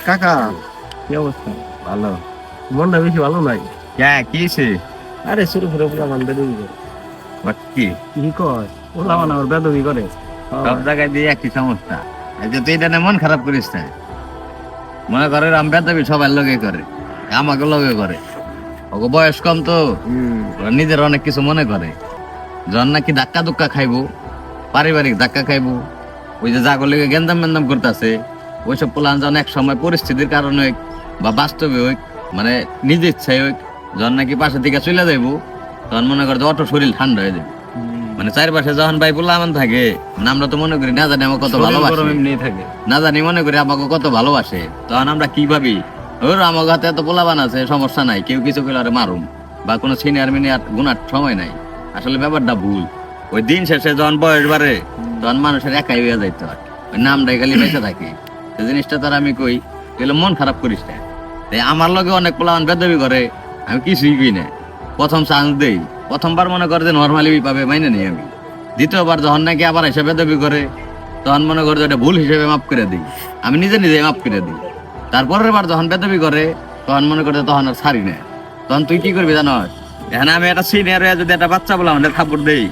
কাকা কি অবস্থা? ভালো। মনটা বেশি ভালো নাই। কিছে? আরে শুরু করে ওগুলা মান বেদবি করে। কি কি কয়? ওগুলা মান আমার বেদবি করে। সব জায়গায় দিয়ে একই সমস্যা। এই যে তুই এটা নিয়ে মন খারাপ করিস না। মনে করে আমি বেতবি সবার লগে করে, আমাকে লগে করে। ওকে বয়স কম তো, ওরা নিজের অনেক কিছু মনে করে। যখন নাকি ধাক্কা ধুক্কা খাইবো, পারিবারিক ধাক্কা খাইবো, ওই যে জাগর লেগে গেন্দাম মেন্দাম করতেছে, ওইসব প্লান যখন এক সময় পরিস্থিতির কারণে হোক বা বাস্তবে হোক, মানে নিজে ইচ্ছায় হোক, যখন নাকি পাশে থেকে চলে যাইবো, তখন মনে করে যে অটো শরীর ঠান্ডা হয়ে যাবে। মানে চারপাশে যখন ভাই পোলা আমান থাকে, মানে আমরা তো মনে করি না জানি আমাকে কত ভালোবাসে, এমনি থাকে। না জানি মনে করি আমাকে কত ভালোবাসে, তখন আমরা কি ভাবি, ওর আমার হাতে এত পোলাবান আছে, সমস্যা নাই, কেউ কিছু করলে আরে মারুম, বা কোনো সিনিয়র মিনিয়র গুনার সময় নাই। আসলে ব্যাপারটা ভুল। ওই দিন শেষে যখন বয়স বাড়ে, তখন মানুষের একাই হয়ে যাইতে হয়, ওই নামটাই খালি বেঁচে থাকে। সেই জিনিসটা তার আমি কই, এগুলো মন খারাপ করিস না। তাই আমার লগে অনেক পোলাবান বেদবি করে, আমি কিছুই কই না। প্রথম চান্স দেই, প্রথমবার মনে করে যে নর্মালি পাবে, মাইনে নেই আমি। দ্বিতীয়বার যখন নাকি আবার এসে বেদবি করে, তখন মনে করে যে এটা ভুল হিসেবে মাফ করে দিই, আমি নিজে নিজে মাফ করে দিই। তারপরের বার যখন বেদবি করে, তখন মনে করে তখন আর ছাড়ি না। তখন তুই কি করবি জানো, এখানে আমি একটা সিনিয়র যদি একটা বাচ্চা বলে আমাদের থাপ্পড় দেই,